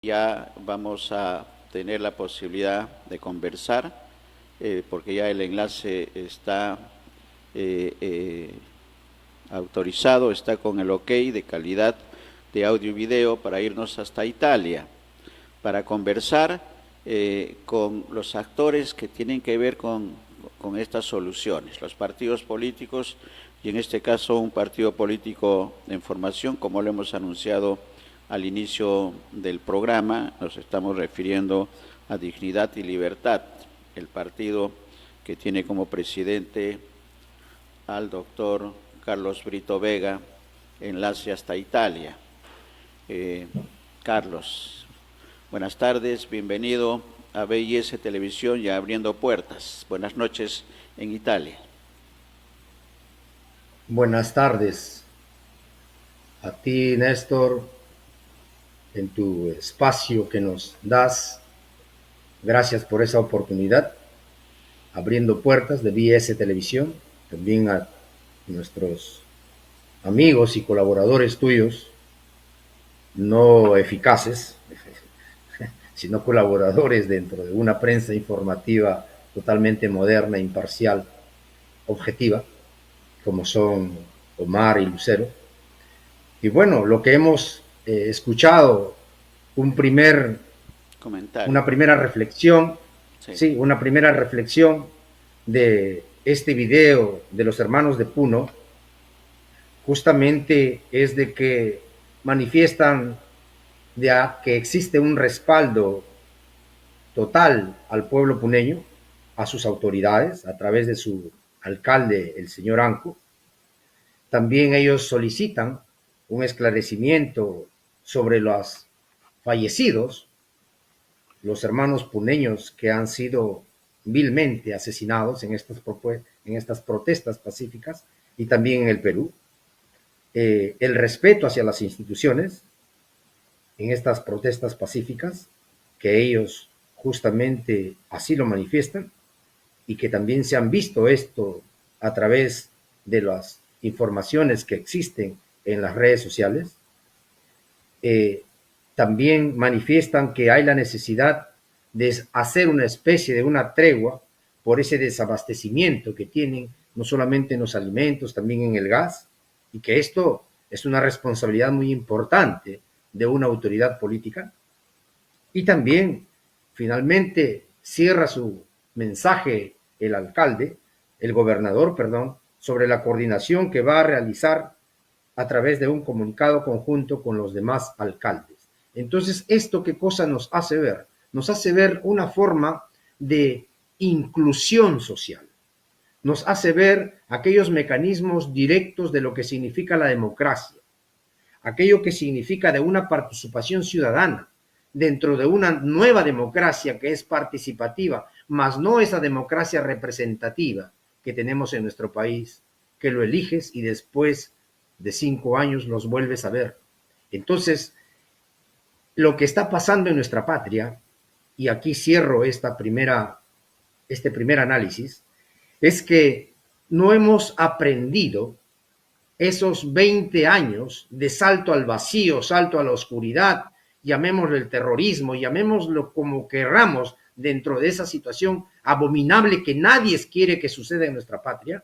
Ya vamos a tener la posibilidad de conversar, porque ya el enlace está eh, eh, autorizado, está con el OK de calidad de audio y video para irnos hasta Italia, para conversar con los actores que tienen que ver con estas soluciones, los partidos políticos y en este caso un partido político en formación, como lo hemos anunciado al inicio del programa. Nos estamos refiriendo a Dignidad y Libertad, el partido que tiene como presidente al doctor Carlos Brito Vega, enlace hasta Italia. Carlos, buenas tardes, bienvenido a BIS Televisión y a Abriendo Puertas. Buenas noches en Italia. Buenas tardes a ti, Néstor, en tu espacio que nos das. Gracias por esa oportunidad, abriendo puertas de BS Televisión, también a nuestros amigos y colaboradores tuyos, no eficaces, sino colaboradores dentro de una prensa informativa totalmente moderna, imparcial, objetiva, como son Omar y Lucero. Y bueno, lo que hemos escuchado, un primer, Comentario. una primera reflexión, Sí. sí, una primera reflexión de este video de los hermanos de Puno, justamente es de que manifiestan que existe un respaldo total al pueblo puneño, a sus autoridades, a través de su alcalde, el señor Anco. También ellos solicitan un esclarecimiento sobre los fallecidos, los hermanos puneños que han sido vilmente asesinados en estas protestas pacíficas y también en el Perú. El respeto hacia las instituciones en estas protestas pacíficas, que ellos justamente así lo manifiestan y que también se han visto esto a través de las informaciones que existen en las redes sociales. eh, También manifiestan que hay la necesidad de hacer una especie de una tregua por ese desabastecimiento que tienen, no solamente en los alimentos, también en el gas, y que esto es una responsabilidad muy importante de una autoridad política. Y también, finalmente, cierra su mensaje el alcalde, el gobernador, perdón, sobre la coordinación que va a realizar a través de un comunicado conjunto con los demás alcaldes. Entonces, ¿esto qué cosa nos hace ver? Nos hace ver una forma de inclusión social. Nos hace ver aquellos mecanismos directos de lo que significa la democracia, aquello que significa de una participación ciudadana dentro de una nueva democracia que es participativa, más no esa democracia representativa que tenemos en nuestro país, que lo eliges y después de 5 años los vuelves a ver. Entonces, lo que está pasando en nuestra patria, y aquí cierro este primer análisis, es que no hemos aprendido esos 20 años de salto al vacío, salto a la oscuridad, llamémoslo el terrorismo, llamémoslo como querramos, dentro de esa situación abominable que nadie quiere que suceda en nuestra patria,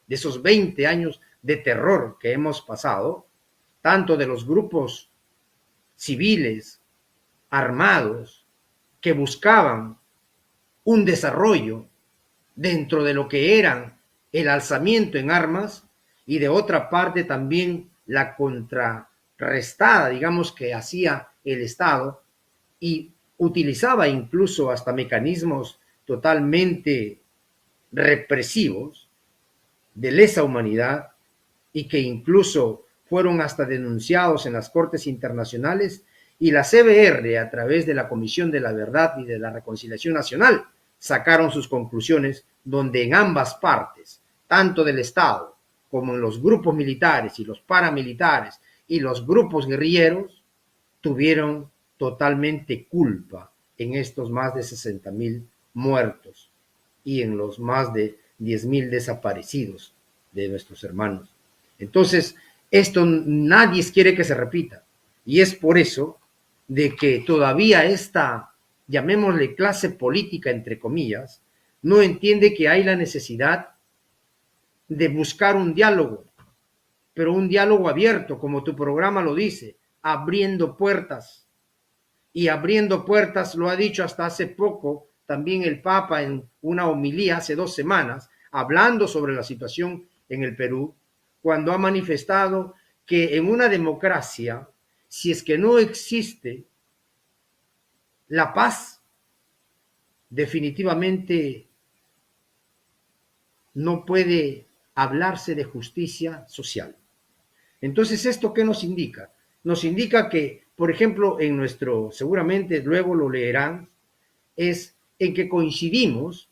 de esos 20 años de terror que hemos pasado, tanto de los grupos civiles, armados, que buscaban un desarrollo dentro de lo que eran el alzamiento en armas y de otra parte también la contrarrestada, digamos, que hacía el Estado y utilizaba incluso hasta mecanismos totalmente represivos de lesa humanidad y que incluso fueron hasta denunciados en las Cortes Internacionales y la CBR a través de la Comisión de la Verdad y de la Reconciliación Nacional sacaron sus conclusiones donde en ambas partes, tanto del Estado como en los grupos militares y los paramilitares y los grupos guerrilleros, tuvieron totalmente culpa en estos más de 60,000 muertos y en los más de 10,000 desaparecidos de nuestros hermanos. Entonces, esto nadie quiere que se repita. Y es por eso de que todavía esta, llamémosle clase política, entre comillas, no entiende que hay la necesidad de buscar un diálogo, pero un diálogo abierto, como tu programa lo dice, abriendo puertas. Y abriendo puertas, lo ha dicho hasta hace poco también el Papa en una homilía hace 2 semanas, hablando sobre la situación en el Perú, cuando ha manifestado que en una democracia, si es que no existe la paz, definitivamente no puede hablarse de justicia social. Entonces, ¿esto qué nos indica? Nos indica que, por ejemplo, en nuestro, seguramente luego lo leerán, es en que coincidimos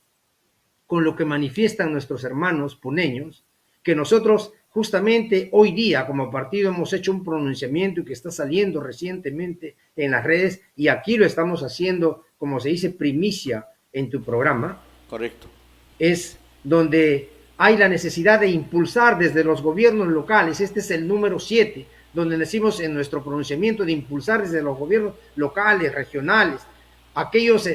con lo que manifiestan nuestros hermanos puneños, que nosotros justamente hoy día como partido hemos hecho un pronunciamiento y que está saliendo recientemente en las redes y aquí lo estamos haciendo, como se dice, primicia en tu programa. Correcto. Es donde hay la necesidad de impulsar desde los gobiernos locales, este es el número 7, donde decimos en nuestro pronunciamiento de impulsar desde los gobiernos locales, regionales, aquellos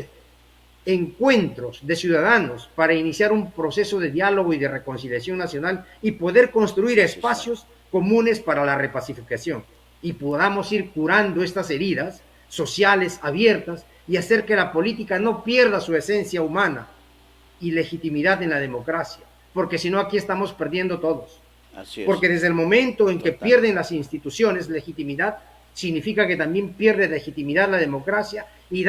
encuentros de ciudadanos para iniciar un proceso de diálogo y de reconciliación nacional y poder construir espacios comunes para la repacificación y podamos ir curando estas heridas sociales abiertas y hacer que la política no pierda su esencia humana y legitimidad en la democracia, porque si no aquí estamos perdiendo todos. Así es. Porque desde el momento en que pierden las instituciones legitimidad, significa que también pierde legitimidad la democracia y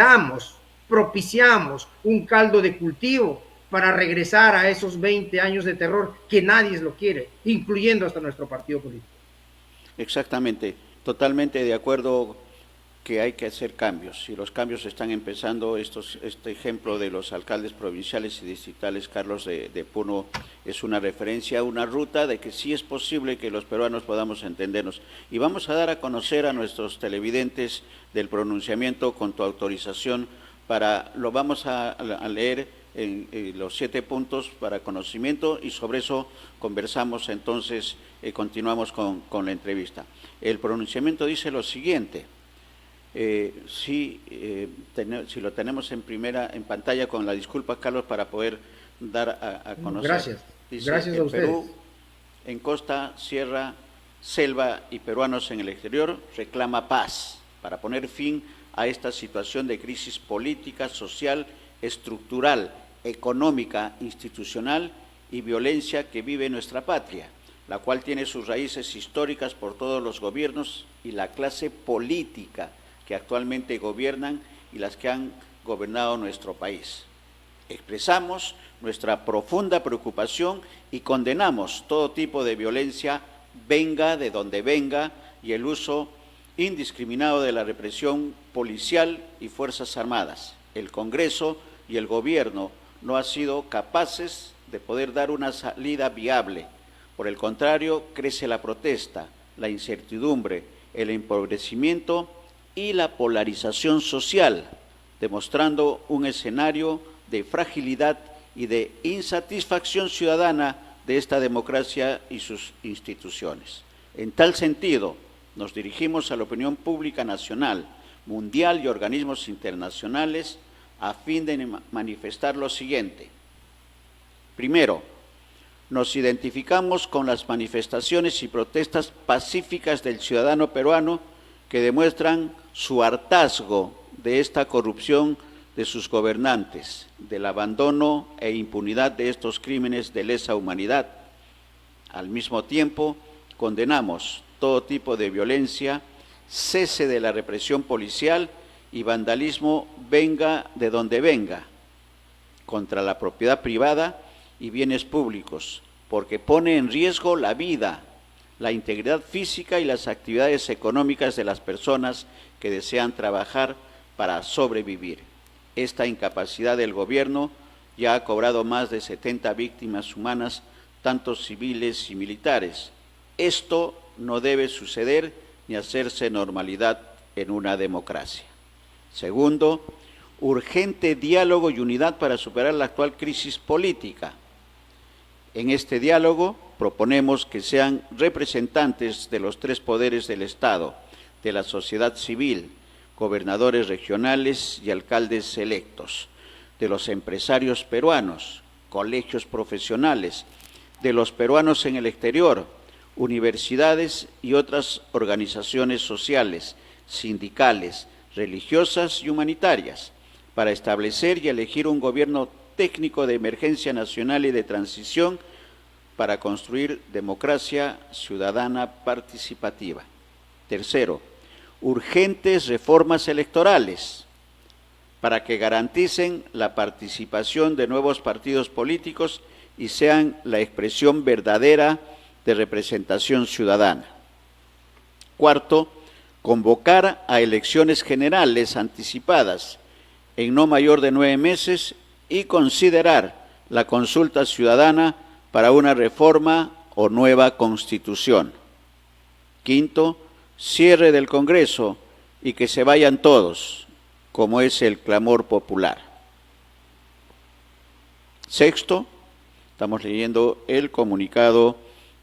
propiciamos un caldo de cultivo para regresar a esos 20 años de terror que nadie lo quiere, incluyendo hasta nuestro partido político. Exactamente, totalmente de acuerdo que hay que hacer cambios y los cambios están empezando. Este ejemplo de los alcaldes provinciales y distritales, Carlos de Puno, es una referencia, una ruta de que sí es posible que los peruanos podamos entendernos. Y vamos a dar a conocer a nuestros televidentes del pronunciamiento con tu autorización, lo vamos a leer en los 7 puntos para conocimiento y sobre eso conversamos entonces, continuamos con la entrevista. El pronunciamiento dice lo siguiente. Si lo tenemos en pantalla, con la disculpa, Carlos, para poder dar a conocer. Gracias. Dice, gracias a ustedes. Perú, en costa, sierra, selva y peruanos en el exterior, reclama paz para poner fin a esta situación de crisis política, social, estructural, económica, institucional y violencia que vive nuestra patria, la cual tiene sus raíces históricas por todos los gobiernos y la clase política que actualmente gobiernan y las que han gobernado nuestro país. Expresamos nuestra profunda preocupación y condenamos todo tipo de violencia, venga de donde venga, y el uso indiscriminado de la represión policial y Fuerzas Armadas. El Congreso y el Gobierno no han sido capaces de poder dar una salida viable. Por el contrario, crece la protesta, la incertidumbre, el empobrecimiento y la polarización social, demostrando un escenario de fragilidad y de insatisfacción ciudadana de esta democracia y sus instituciones. En tal sentido, nos dirigimos a la opinión pública nacional, mundial y organismos internacionales a fin de manifestar lo siguiente. Primero, nos identificamos con las manifestaciones y protestas pacíficas del ciudadano peruano que demuestran su hartazgo de esta corrupción de sus gobernantes, del abandono e impunidad de estos crímenes de lesa humanidad. Al mismo tiempo, condenamos todo tipo de violencia, cese de la represión policial y vandalismo, venga de donde venga, contra la propiedad privada y bienes públicos, porque pone en riesgo la vida, la integridad física y las actividades económicas de las personas que desean trabajar para sobrevivir. Esta incapacidad del gobierno ya ha cobrado más de 70 víctimas humanas, tanto civiles y militares. Esto no debe suceder ni hacerse normalidad en una democracia. Segundo, urgente diálogo y unidad para superar la actual crisis política. En este diálogo proponemos que sean representantes de los 3 poderes del Estado, de la sociedad civil, gobernadores regionales y alcaldes electos, de los empresarios peruanos, colegios profesionales, de los peruanos en el exterior, universidades y otras organizaciones sociales, sindicales, religiosas y humanitarias, para establecer y elegir un gobierno técnico de emergencia nacional y de transición para construir democracia ciudadana participativa. Tercero, urgentes reformas electorales para que garanticen la participación de nuevos partidos políticos y sean la expresión verdadera de representación ciudadana. Cuarto, convocar a elecciones generales anticipadas en no mayor de 9 meses y considerar la consulta ciudadana para una reforma o nueva constitución. Quinto, cierre del Congreso y que se vayan todos, como es el clamor popular. Sexto, estamos leyendo el comunicado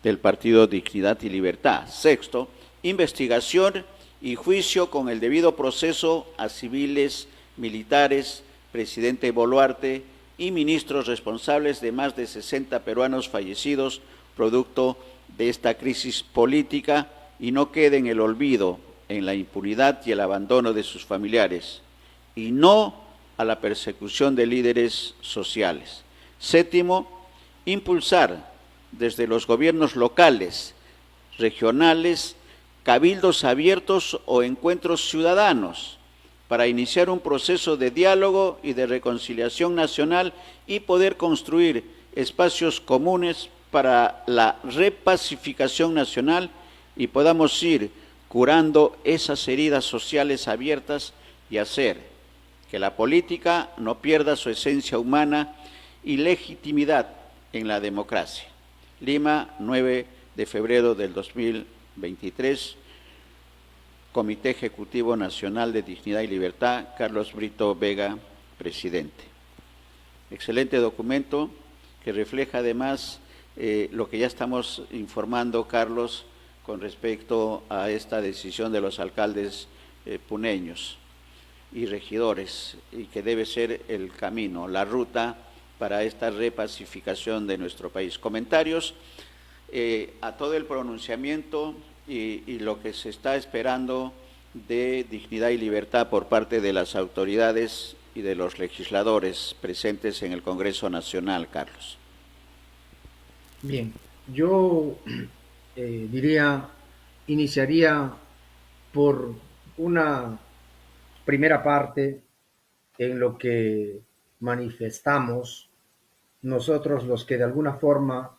del Partido Dignidad y Libertad. Sexto, investigación y juicio con el debido proceso a civiles, militares, presidente Boluarte y ministros responsables de más de 60 peruanos fallecidos producto de esta crisis política y no quede en el olvido, en la impunidad y el abandono de sus familiares, y no a la persecución de líderes sociales. Séptimo, impulsar desde los gobiernos locales, regionales, cabildos abiertos o encuentros ciudadanos para iniciar un proceso de diálogo y de reconciliación nacional y poder construir espacios comunes para la repacificación nacional y podamos ir curando esas heridas sociales abiertas y hacer que la política no pierda su esencia humana y legitimidad en la democracia. Lima, 9 de febrero del 2023, Comité Ejecutivo Nacional de Dignidad y Libertad, Carlos Brito Vega, presidente. Excelente documento que refleja además lo que ya estamos informando, Carlos, con respecto a esta decisión de los alcaldes puneños y regidores, y que debe ser el camino, la ruta para esta repacificación de nuestro país. Comentarios a todo el pronunciamiento y lo que se está esperando de dignidad y libertad por parte de las autoridades y de los legisladores presentes en el Congreso Nacional, Carlos. Bien, yo iniciaría por una primera parte en lo que manifestamos nosotros los que de alguna forma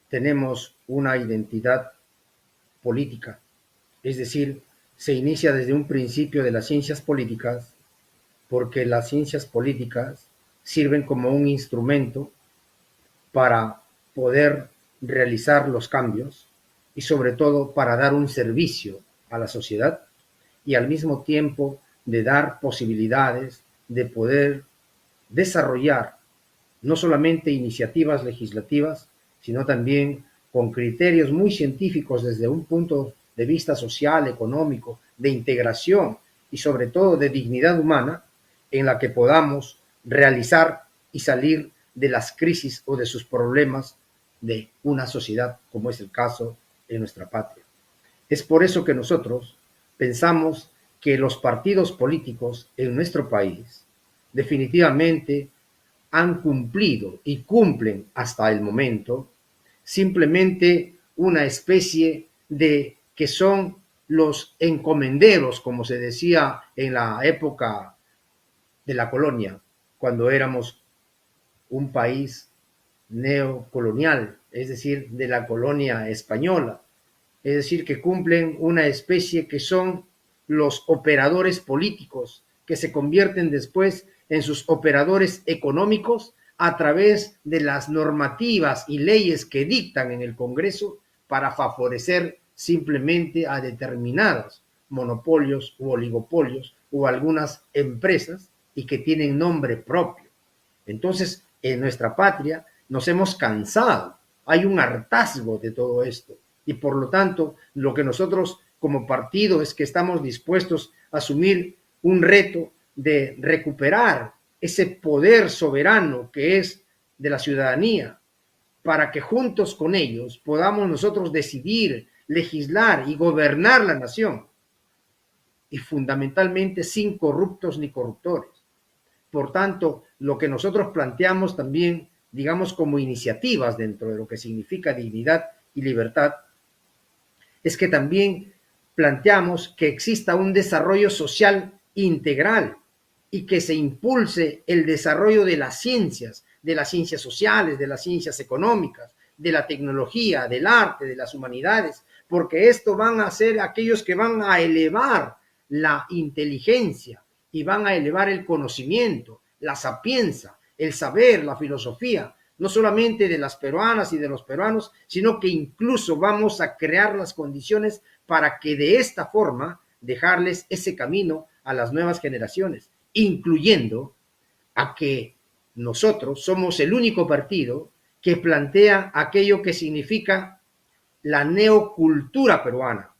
tenemos una identidad política, es decir, se inicia desde un principio de las ciencias políticas, porque las ciencias políticas sirven como un instrumento para poder realizar los cambios y sobre todo para dar un servicio a la sociedad y al mismo tiempo de dar posibilidades de poder desarrollar no solamente iniciativas legislativas, sino también con criterios muy científicos desde un punto de vista social, económico, de integración y sobre todo de dignidad humana, en la que podamos realizar y salir de las crisis o de sus problemas de una sociedad, como es el caso en nuestra patria. Es por eso que nosotros pensamos que los partidos políticos en nuestro país definitivamente han cumplido y cumplen hasta el momento simplemente una especie de que son los encomenderos, como se decía en la época de la colonia, cuando éramos un país neocolonial, es decir, de la colonia española. Es decir, que cumplen una especie que son los operadores políticos, que se convierten después en sus operadores económicos a través de las normativas y leyes que dictan en el Congreso para favorecer simplemente a determinados monopolios u oligopolios o algunas empresas y que tienen nombre propio. Entonces, en nuestra patria nos hemos cansado, hay un hartazgo de todo esto y por lo tanto lo que nosotros como partido es que estamos dispuestos a asumir un reto de recuperar ese poder soberano que es de la ciudadanía, para que juntos con ellos podamos nosotros decidir, legislar y gobernar la nación, y fundamentalmente sin corruptos ni corruptores. Por tanto, lo que nosotros planteamos también, digamos, como iniciativas dentro de lo que significa dignidad y libertad, es que también planteamos que exista un desarrollo social integral y que se impulse el desarrollo de las ciencias sociales, de las ciencias económicas, de la tecnología, del arte, de las humanidades, porque esto van a ser aquellos que van a elevar la inteligencia y van a elevar el conocimiento, la sapienza, el saber, la filosofía, no solamente de las peruanas y de los peruanos, sino que incluso vamos a crear las condiciones para que de esta forma dejarles ese camino a las nuevas generaciones, incluyendo a que nosotros somos el único partido que plantea aquello que significa la neocultura peruana.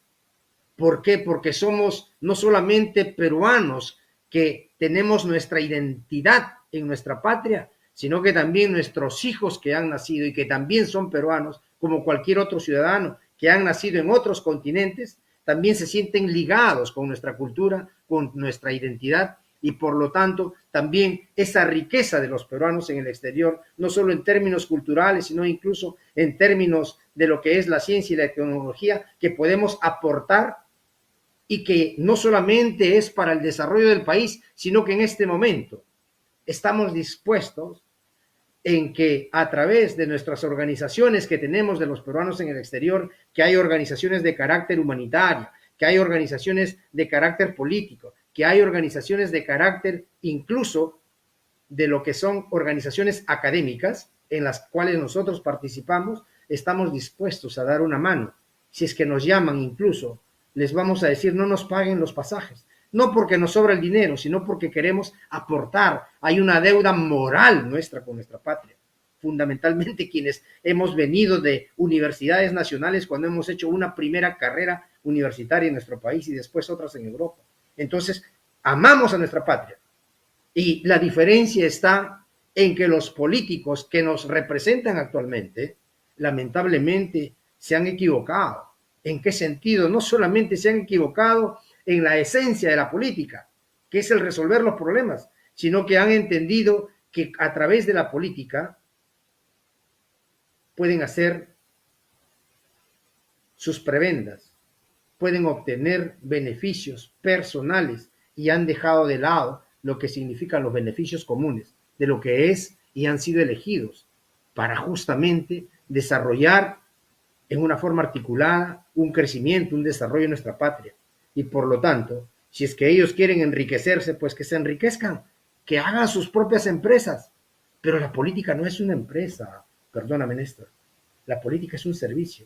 ¿Por qué? Porque somos no solamente peruanos que tenemos nuestra identidad en nuestra patria, sino que también nuestros hijos que han nacido y que también son peruanos, como cualquier otro ciudadano que han nacido en otros continentes, también se sienten ligados con nuestra cultura, con nuestra identidad, y por lo tanto también esa riqueza de los peruanos en el exterior, no solo en términos culturales, sino incluso en términos de lo que es la ciencia y la tecnología que podemos aportar, y que no solamente es para el desarrollo del país, sino que en este momento estamos dispuestos en que a través de nuestras organizaciones que tenemos de los peruanos en el exterior, que hay organizaciones de carácter humanitario, que hay organizaciones de carácter político, que hay organizaciones de carácter incluso de lo que son organizaciones académicas en las cuales nosotros participamos, estamos dispuestos a dar una mano. Si es que nos llaman incluso, les vamos a decir no nos paguen los pasajes, no porque nos sobra el dinero, sino porque queremos aportar. Hay una deuda moral nuestra con nuestra patria. Fundamentalmente quienes hemos venido de universidades nacionales cuando hemos hecho una primera carrera universitaria en nuestro país y después otras en Europa. Entonces, amamos a nuestra patria. Y la diferencia está en que los políticos que nos representan actualmente, lamentablemente, se han equivocado. ¿En qué sentido? No solamente se han equivocado en la esencia de la política, que es el resolver los problemas, sino que han entendido que a través de la política pueden hacer sus prebendas, pueden obtener beneficios personales y han dejado de lado lo que significan los beneficios comunes de lo que es y han sido elegidos para justamente desarrollar en una forma articulada un crecimiento, un desarrollo en nuestra patria. Y por lo tanto, si es que ellos quieren enriquecerse, pues que se enriquezcan, que hagan sus propias empresas. Pero la política no es una empresa, perdóname, Néstor. La política es un servicio.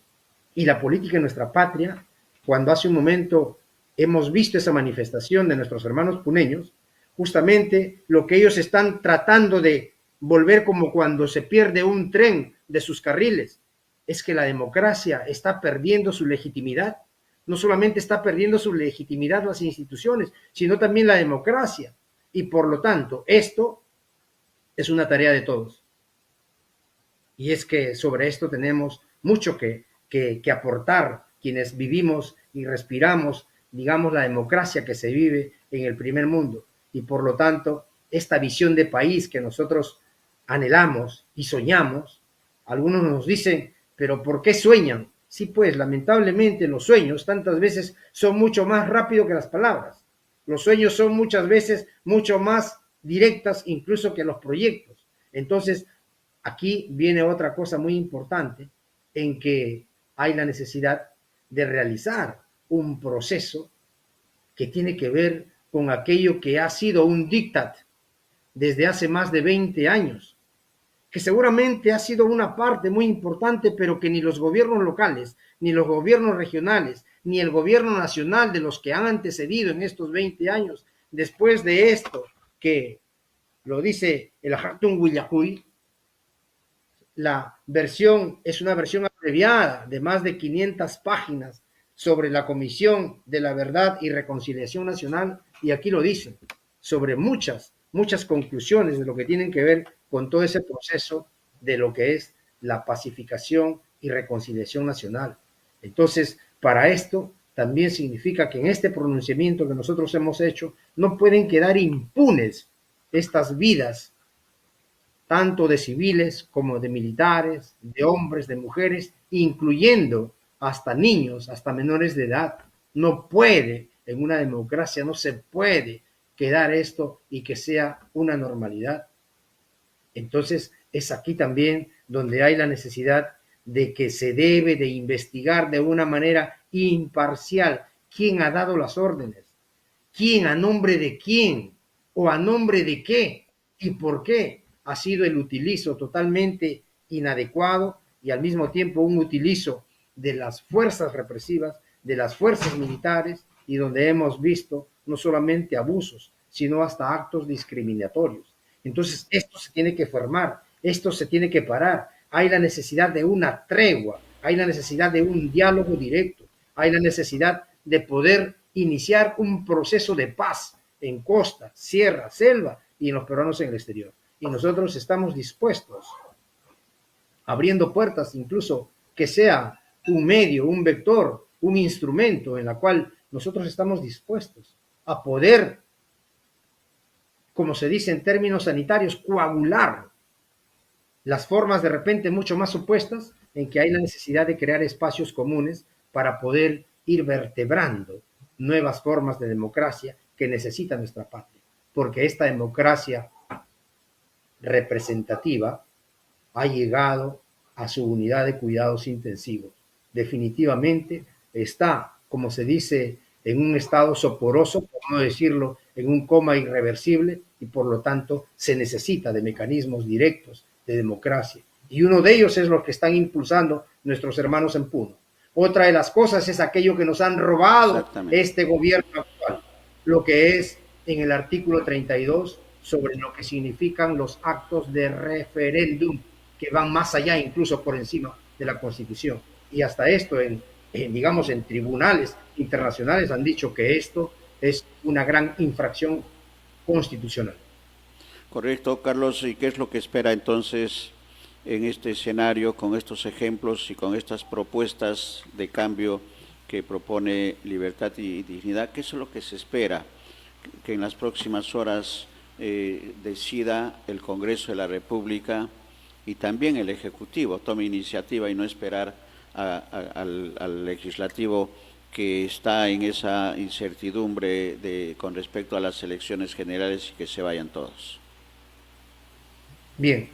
Y la política en nuestra patria, cuando hace un momento hemos visto esa manifestación de nuestros hermanos puneños, justamente lo que ellos están tratando de volver como cuando se pierde un tren de sus carriles, es que la democracia está perdiendo su legitimidad. No solamente está perdiendo su legitimidad las instituciones, sino también la democracia. Y por lo tanto, esto es una tarea de todos. Y es que sobre esto tenemos mucho que aportar quienes vivimos y respiramos, digamos, la democracia que se vive en el primer mundo. Y por lo tanto, esta visión de país que nosotros anhelamos y soñamos, algunos nos dicen, pero ¿por qué sueñan? Sí, pues lamentablemente los sueños tantas veces son mucho más rápidos que las palabras. Los sueños son muchas veces mucho más directas incluso que los proyectos. Entonces, aquí viene otra cosa muy importante en que hay la necesidad de realizar un proceso que tiene que ver con aquello que ha sido un diktat desde hace más de 20 años, que seguramente ha sido una parte muy importante, pero que ni los gobiernos locales, ni los gobiernos regionales, ni el gobierno nacional de los que han antecedido en estos 20 años, después de esto, que lo dice el Hatun Willahuy, la versión es una versión abreviada de más de 500 páginas sobre la Comisión de la Verdad y Reconciliación Nacional, y aquí lo dicen, sobre muchas conclusiones de lo que tienen que ver con todo ese proceso de lo que es la pacificación y reconciliación nacional. Entonces, para esto también significa que en este pronunciamiento que nosotros hemos hecho no pueden quedar impunes estas vidas, tanto de civiles como de militares, de hombres, de mujeres, incluyendo hasta niños, hasta menores de edad. No puede, en una democracia no se puede quedar esto y que sea una normalidad. Entonces, es aquí también donde hay la necesidad de que se debe de investigar de una manera imparcial quién ha dado las órdenes, quién, a nombre de quién o a nombre de qué y por qué ha sido el utilizo totalmente inadecuado y al mismo tiempo un utilizo de las fuerzas represivas, de las fuerzas militares, y donde hemos visto no solamente abusos, sino hasta actos discriminatorios. Entonces, esto se tiene que formar, esto se tiene que parar. Hay la necesidad de una tregua, hay la necesidad de un diálogo directo, hay la necesidad de poder iniciar un proceso de paz en costa, sierra, selva y en los peruanos en el exterior. Y nosotros estamos dispuestos, abriendo puertas, incluso que sea un medio, un vector, un instrumento en la cual nosotros estamos dispuestos a poder, como se dice en términos sanitarios, coagular las formas de repente mucho más supuestas en que hay la necesidad de crear espacios comunes para poder ir vertebrando nuevas formas de democracia que necesita nuestra patria. Porque esta democracia representativa ha llegado a su unidad de cuidados intensivos. Definitivamente está, como se dice, en un estado soporoso, por no decirlo, en un coma irreversible, y por lo tanto se necesita de mecanismos directos de democracia. Y uno de ellos es lo que están impulsando nuestros hermanos en Puno. Otra de las cosas es aquello que nos han robado este gobierno actual, lo que es en el artículo 32 sobre lo que significan los actos de referéndum, que van más allá, incluso por encima de la Constitución. Y hasta esto, digamos, en tribunales internacionales han dicho que esto es una gran infracción constitucional. Correcto, Carlos. ¿Y qué es lo que espera entonces en este escenario, con estos ejemplos y con estas propuestas de cambio que propone Libertad y Dignidad? ¿Qué es lo que se espera que en las próximas horas decida el Congreso de la República y también el Ejecutivo tome iniciativa y no esperar al Legislativo, que está en esa incertidumbre con respecto a las elecciones generales y que se vayan todos? Bien,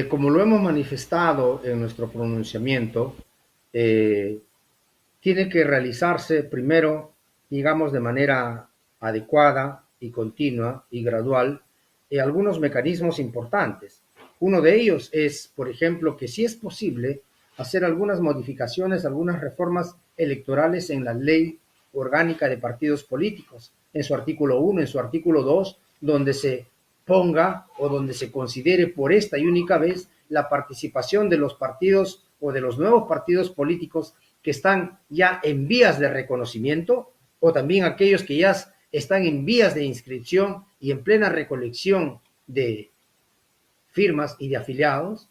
como lo hemos manifestado en nuestro pronunciamiento, tiene que realizarse primero, digamos, de manera adecuada y continua y gradual algunos mecanismos importantes. Uno de ellos es, por ejemplo, que si es posible hacer algunas modificaciones, algunas reformas electorales en la ley orgánica de partidos políticos, en su artículo 1, en su artículo 2, donde se ponga o donde se considere por esta y única vez la participación de los partidos o de los nuevos partidos políticos que están ya en vías de reconocimiento, o también aquellos que ya están en vías de inscripción y en plena recolección de firmas y de afiliados,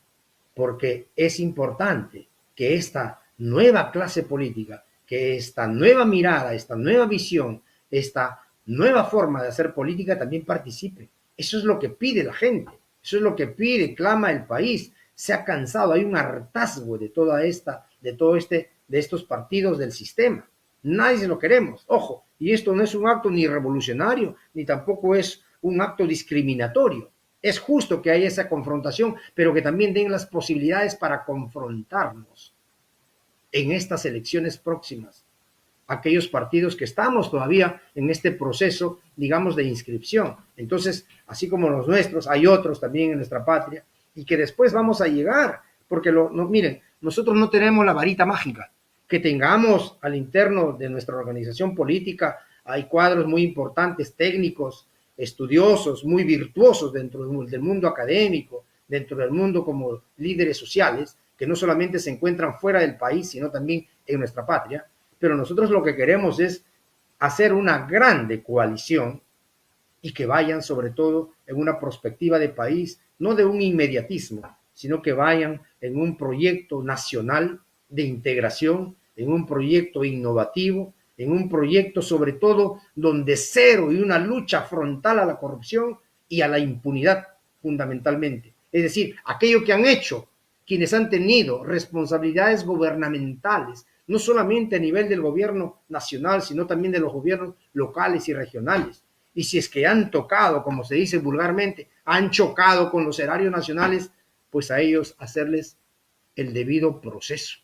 porque es importante que esta nueva clase política, que esta nueva mirada, esta nueva visión, esta nueva forma de hacer política también participe. Eso es lo que pide la gente, eso es lo que pide, clama el país. Se ha cansado, hay un hartazgo de de estos partidos del sistema. Nadie se lo queremos, ojo, y esto no es un acto ni revolucionario, ni tampoco es un acto discriminatorio. Es justo que haya esa confrontación, pero que también den las posibilidades para confrontarnos en estas elecciones próximas. Aquellos partidos que estamos todavía en este proceso, digamos, de inscripción. Entonces, así como los nuestros, hay otros también en nuestra patria y que después vamos a llegar, porque miren, nosotros no tenemos la varita mágica. Que tengamos al interno de nuestra organización política, hay cuadros muy importantes, técnicos, estudiosos, muy virtuosos dentro del mundo académico, dentro del mundo como líderes sociales, que no solamente se encuentran fuera del país, sino también en nuestra patria, pero nosotros lo que queremos es hacer una grande coalición y que vayan sobre todo en una perspectiva de país, no de un inmediatismo, sino que vayan en un proyecto nacional de integración, en un proyecto innovativo, en un proyecto sobre todo donde cero y una lucha frontal a la corrupción y a la impunidad fundamentalmente. Es decir, aquello que han hecho quienes han tenido responsabilidades gubernamentales, no solamente a nivel del gobierno nacional, sino también de los gobiernos locales y regionales. Y si es que han tocado, como se dice vulgarmente, han chocado con los erarios nacionales, pues a ellos hacerles el debido proceso.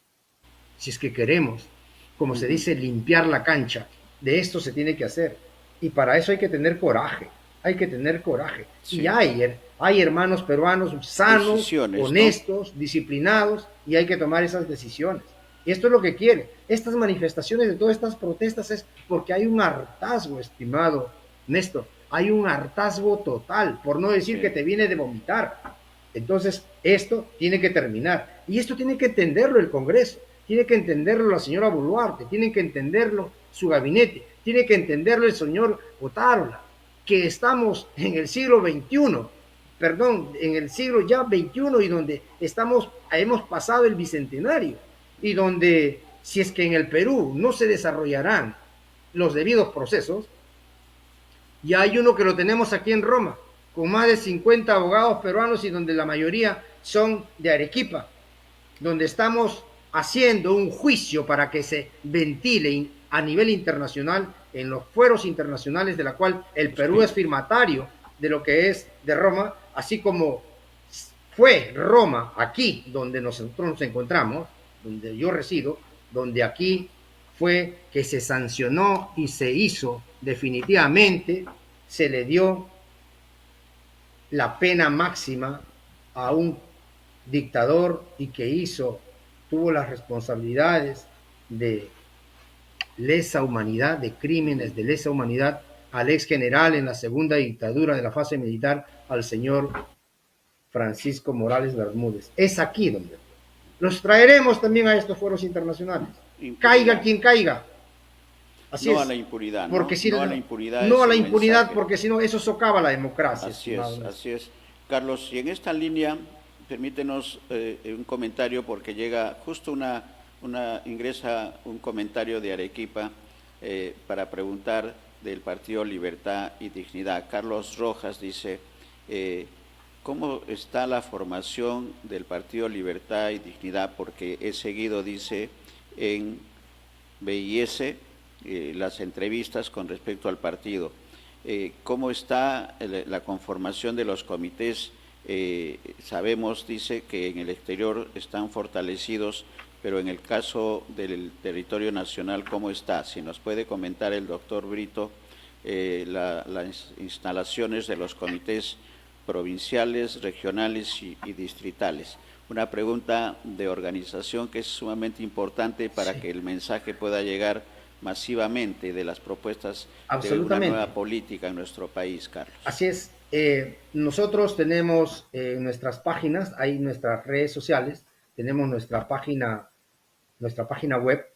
Si es que queremos, como se dice, limpiar la cancha, de esto se tiene que hacer. Y para eso hay que tener coraje, hay que tener coraje. Sí. Y hay hermanos peruanos sanos, honestos, ¿no? Disciplinados, y hay que tomar esas decisiones. Y esto es lo que quiere. Estas manifestaciones de todas estas protestas es porque hay un hartazgo, estimado Néstor, hay un hartazgo total, por no decir que te viene de vomitar. Entonces, esto tiene que terminar. Y esto tiene que entenderlo el Congreso, tiene que entenderlo la señora Boluarte, tiene que entenderlo su gabinete, tiene que entenderlo el señor Otárola, que estamos en el siglo XXI, perdón, en el siglo ya XXI y donde hemos pasado el bicentenario y donde si es que en el Perú no se desarrollarán los debidos procesos, y hay uno que lo tenemos aquí en Roma, con más de 50 abogados peruanos y donde la mayoría son de Arequipa, donde estamos haciendo un juicio para que se ventile a nivel internacional en los fueros internacionales de la cual el Perú es firmatario de lo que es de Roma, así como fue Roma aquí donde nosotros nos encontramos, donde yo resido, donde aquí fue que se sancionó y se hizo definitivamente, se le dio la pena máxima a un dictador y que tuvo las responsabilidades de lesa humanidad, de crímenes de lesa humanidad, al ex general en la segunda dictadura de la fase militar, al señor Francisco Morales Bermúdez. Es aquí donde los traeremos también a estos foros internacionales. Caiga quien caiga. Así no es. A la impunidad, porque ¿no? Si no a la impunidad. No a la impunidad, mensaje. Porque si no, eso socava la democracia. Así es. Carlos, y en esta línea, permítenos un comentario, porque llega justo ingresa un comentario de Arequipa para preguntar del Partido Libertad y Dignidad. Carlos Rojas dice, ¿cómo está la formación del Partido Libertad y Dignidad? Porque he seguido, dice, en BIS las entrevistas con respecto al partido. ¿Cómo está la conformación de los comités? Sabemos, dice, que en el exterior están fortalecidos, pero en el caso del territorio nacional, ¿cómo está? Si nos puede comentar el doctor Brito las instalaciones de los comités provinciales, regionales y distritales. Una pregunta de organización que es sumamente importante para que el mensaje pueda llegar masivamente de las propuestas de una nueva política en nuestro país, Carlos. Así es. Nosotros tenemos nuestras páginas, hay nuestras redes sociales, tenemos nuestra página web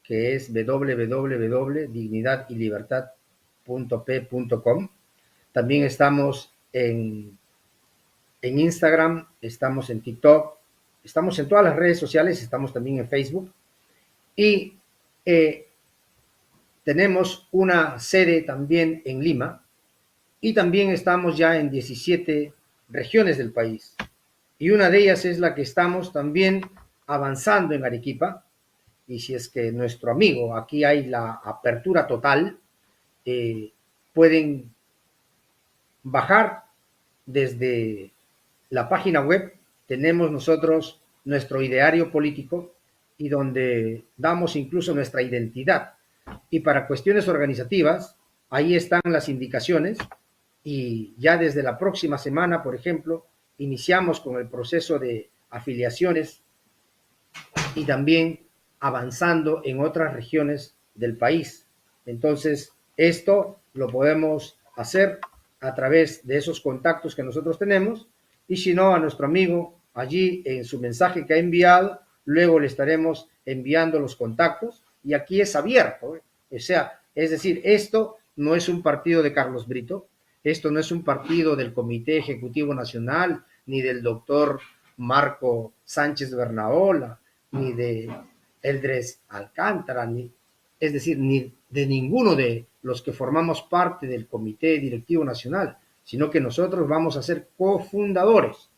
que es www.dignidadylibertad.p.com. También estamos en Instagram, estamos en TikTok, estamos en todas las redes sociales, estamos también en Facebook y tenemos una sede también en Lima y también estamos ya en 17 regiones del país y una de ellas es la que estamos también avanzando en Arequipa. Y si es que nuestro amigo, aquí hay la apertura total, pueden bajar desde la página web, tenemos nosotros nuestro ideario político y donde damos incluso nuestra identidad. Y para cuestiones organizativas, ahí están las indicaciones y ya desde la próxima semana, por ejemplo, iniciamos con el proceso de afiliaciones y también avanzando en otras regiones del país. Entonces, esto lo podemos hacer a través de esos contactos que nosotros tenemos y si no, a nuestro amigo allí en su mensaje que ha enviado, luego le estaremos enviando los contactos y aquí es abierto. O sea, es decir, esto no es un partido de Carlos Brito, esto no es un partido del Comité Ejecutivo Nacional, ni del doctor Marco Sánchez Bernaola, ni de Eldres Alcántara, es decir, ni de ninguno de los que formamos parte del Comité Directivo Nacional, sino que nosotros vamos a ser cofundadores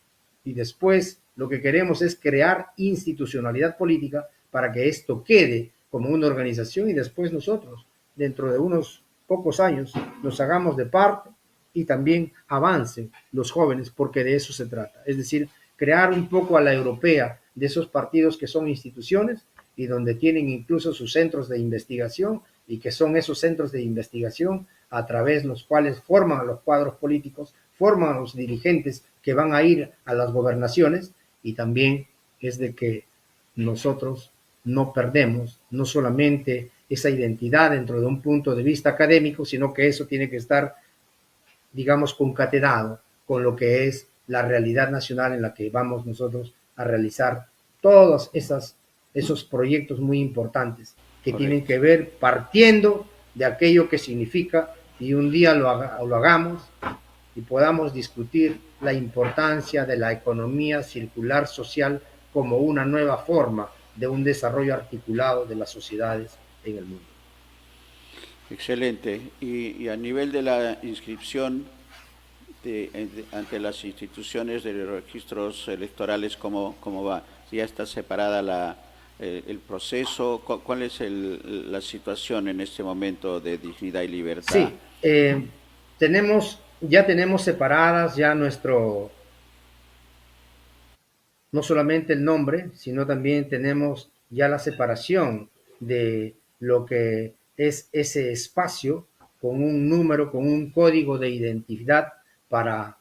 y después lo que queremos es crear institucionalidad política para que esto quede como una organización y después nosotros, dentro de unos pocos años, nos hagamos de parte y también avancen los jóvenes, porque de eso se trata. Es decir, crear un poco a la europea de esos partidos que son instituciones y donde tienen incluso sus centros de investigación y que son esos centros de investigación a través de los cuales forman a los cuadros políticos, forman a los dirigentes que van a ir a las gobernaciones y también es de que nosotros no perdemos no solamente esa identidad dentro de un punto de vista académico, sino que eso tiene que estar, digamos, concatenado con lo que es la realidad nacional en la que vamos nosotros a realizar todos esos proyectos muy importantes que Correcto. tienen que ver partiendo de aquello que significa y un día lo hagamos y podamos discutir la importancia de la economía circular social como una nueva forma de un desarrollo articulado de las sociedades en el mundo. Excelente. Y a nivel de la inscripción ante las instituciones de los registros electorales, ¿cómo va? ¿Ya está separada el proceso? ¿Cuál es la situación en este momento de Dignidad y Libertad? Sí, ya tenemos separadas ya no solamente el nombre, sino también tenemos ya la separación de lo que es ese espacio con un número, con un código de identidad para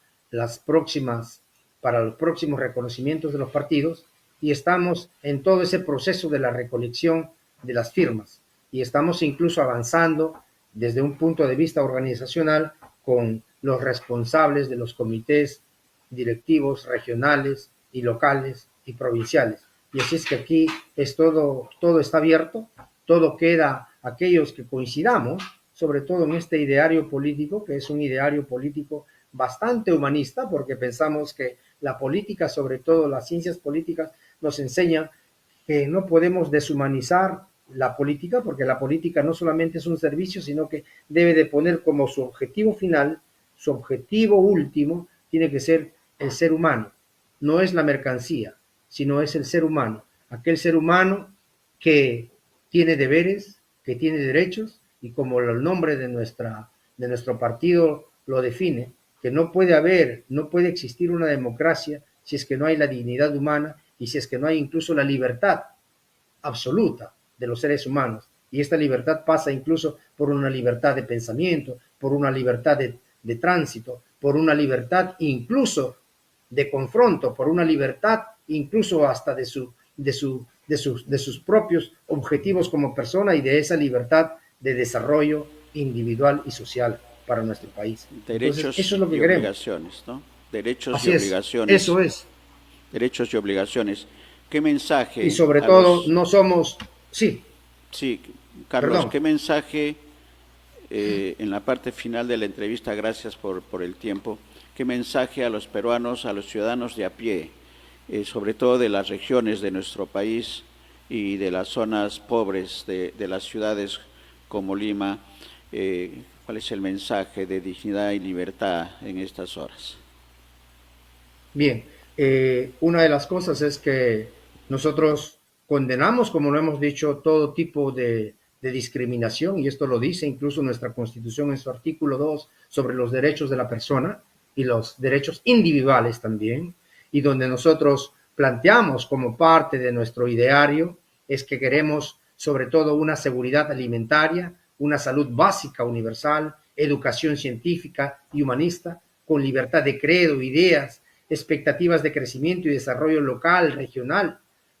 para los próximos reconocimientos de los partidos y estamos en todo ese proceso de la recolección de las firmas y estamos incluso avanzando desde un punto de vista organizacional con los responsables de los comités directivos regionales y locales y provinciales. Y así es que aquí es todo está abierto, todo queda aquellos que coincidamos, sobre todo en este ideario político, que es un ideario político bastante humanista, porque pensamos que la política, sobre todo las ciencias políticas, nos enseñan que no podemos deshumanizar la política, porque la política no solamente es un servicio, sino que debe de poner como su objetivo final, su objetivo último, tiene que ser el ser humano. No es la mercancía, sino es el ser humano. Aquel ser humano que tiene deberes, que tiene derechos, y como el nombre de nuestro partido lo define, que no puede existir una democracia si es que no hay la dignidad humana y si es que no hay incluso la libertad absoluta de los seres humanos. Y esta libertad pasa incluso por una libertad de pensamiento, por una libertad de tránsito, por una libertad incluso de confronto, por una libertad incluso hasta de sus propios objetivos como persona y de esa libertad de desarrollo individual y social para nuestro país. Entonces, Derechos eso es lo que y queremos. obligaciones, ¿no? Derechos Así y es, obligaciones. eso es. Derechos y obligaciones. ¿Qué Y mensaje sobre a todo, los... no somos, sí, Sí, Carlos, perdón. ¿qué mensaje en la parte final de la entrevista, gracias por el tiempo, qué mensaje a los peruanos, a los ciudadanos de a pie, sobre todo de las regiones de nuestro país y de las zonas pobres de las ciudades como Lima, cuál es el mensaje de dignidad y libertad en estas horas? Bien, una de las cosas es que nosotros condenamos, como lo hemos dicho, todo tipo de discriminación, y esto lo dice incluso nuestra Constitución en su artículo 2 sobre los derechos de la persona y los derechos individuales también, y donde nosotros planteamos como parte de nuestro ideario es que queremos sobre todo una seguridad alimentaria, una salud básica universal, educación científica y humanista, con libertad de credo, ideas, expectativas de crecimiento y desarrollo local, regional,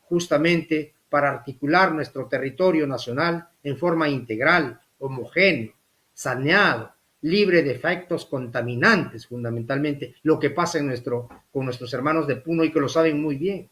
justamente para articular nuestro territorio nacional en forma integral, homogéneo, saneado, libre de efectos contaminantes, fundamentalmente, lo que pasa con nuestros hermanos de Puno y que lo saben muy bien.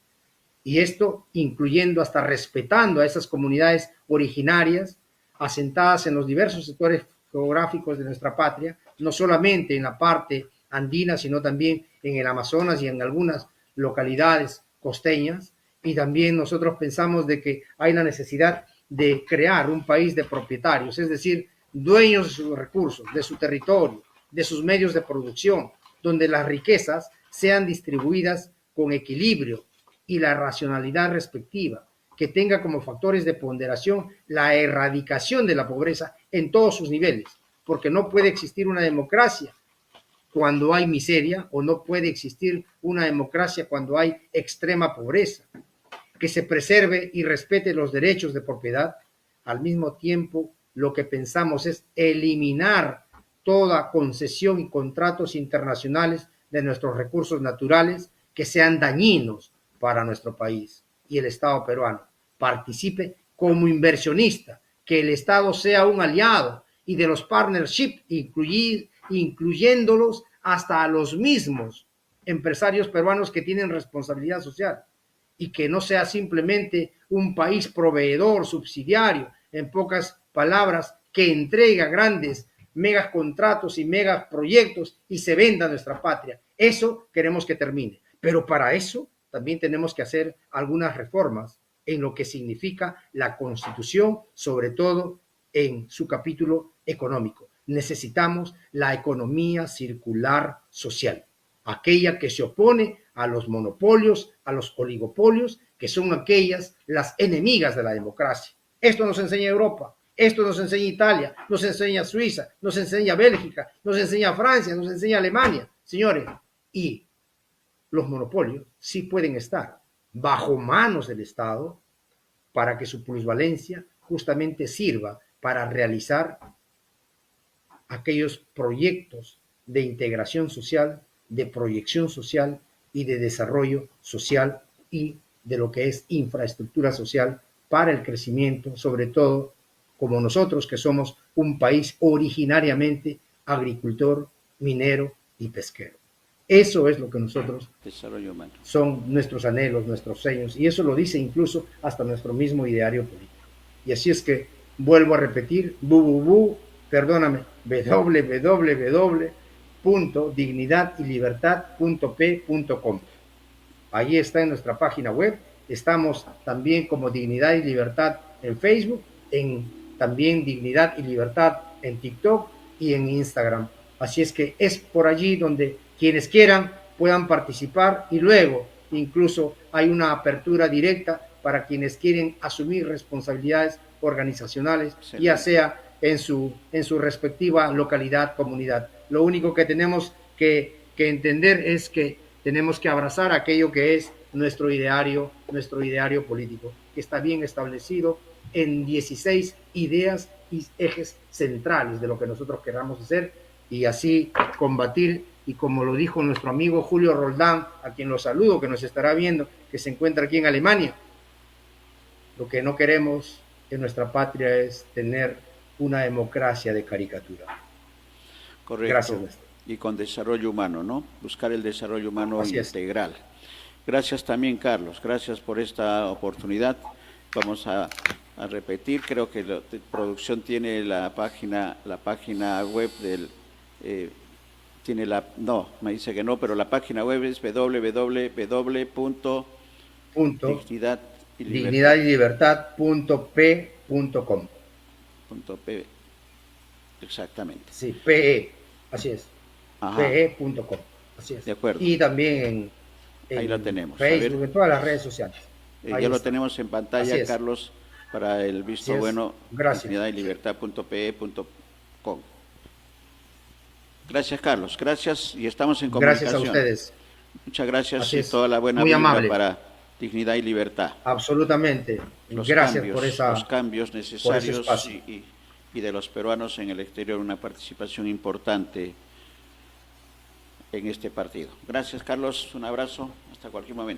Y esto incluyendo hasta respetando a esas comunidades originarias asentadas en los diversos sectores geográficos de nuestra patria, no solamente en la parte andina, sino también en el Amazonas y en algunas localidades costeñas. Y también nosotros pensamos de que hay la necesidad de crear un país de propietarios, es decir, dueños de sus recursos, de su territorio, de sus medios de producción, donde las riquezas sean distribuidas con equilibrio y la racionalidad respectiva, que tenga como factores de ponderación la erradicación de la pobreza en todos sus niveles, porque no puede existir una democracia cuando hay miseria o no puede existir una democracia cuando hay extrema pobreza. Que se preserve y respete los derechos de propiedad. Al mismo tiempo, lo que pensamos es eliminar toda concesión y contratos internacionales de nuestros recursos naturales que sean dañinos para nuestro país, y el Estado peruano participe como inversionista, que el Estado sea un aliado y de los partnerships, incluyéndolos hasta a los mismos empresarios peruanos que tienen responsabilidad social, y que no sea simplemente un país proveedor, subsidiario, en pocas palabras, que entrega grandes megacontratos y megaproyectos y se venda nuestra patria. Eso queremos que termine. Pero para eso también tenemos que hacer algunas reformas en lo que significa la Constitución, sobre todo en su capítulo económico. Necesitamos la economía circular social, aquella que se opone a los monopolios, a los oligopolios, que son aquellas las enemigas de la democracia. Esto nos enseña Europa, esto nos enseña Italia, nos enseña Suiza, nos enseña Bélgica, nos enseña Francia, nos enseña Alemania, señores. Y los monopolios sí pueden estar bajo manos del Estado para que su plusvalencia justamente sirva para realizar aquellos proyectos de integración social, de proyección social y de desarrollo social y de lo que es infraestructura social para el crecimiento, sobre todo como nosotros que somos un país originariamente agricultor, minero y pesquero. Eso es lo que nosotros Desarrollo humano. son nuestros anhelos, nuestros sueños, y eso lo dice incluso hasta nuestro mismo ideario político. Y así es que vuelvo a repetir, perdóname, www.dignidadylibertad.p.com. Allí está en nuestra página web. Estamos también como Dignidad y Libertad en Facebook, también Dignidad y Libertad en TikTok y en Instagram. Así es que es por allí donde quienes quieran puedan participar, y luego incluso hay una apertura directa para quienes quieren asumir responsabilidades organizacionales, excelente, ya sea en su respectiva localidad, comunidad. Lo único que tenemos que entender es que tenemos que abrazar aquello que es nuestro ideario político, que está bien establecido en 16 ideas y ejes centrales de lo que nosotros queramos hacer, y así combatir. Y como lo dijo nuestro amigo Julio Roldán, a quien lo saludo, que nos estará viendo, que se encuentra aquí en Alemania, lo que no queremos en nuestra patria es tener una democracia de caricatura. Correcto. Gracias, Néstor. Y con desarrollo humano, ¿no? Buscar el desarrollo humano Así integral. Gracias también, Carlos. Gracias por esta oportunidad. Vamos a repetir. Creo que la producción tiene la página web del... no, me dice que no, pero la página web es www.dignidadylibertad.p.com. .p, exactamente. Sí, PE, así es. Ajá. PE.com, así es. De acuerdo. Y también ahí lo tenemos. Facebook, en todas las redes sociales. Ya lo tenemos en pantalla, Carlos, para el visto bueno. Gracias. Dignidadylibertad.pe.com. Gracias, Carlos. Gracias, y estamos en comunicación. Gracias a ustedes. Muchas gracias y toda la buena vibra para Dignidad y Libertad. Absolutamente. Gracias por los cambios necesarios y de los peruanos en el exterior, una participación importante en este partido. Gracias, Carlos. Un abrazo. Hasta cualquier momento.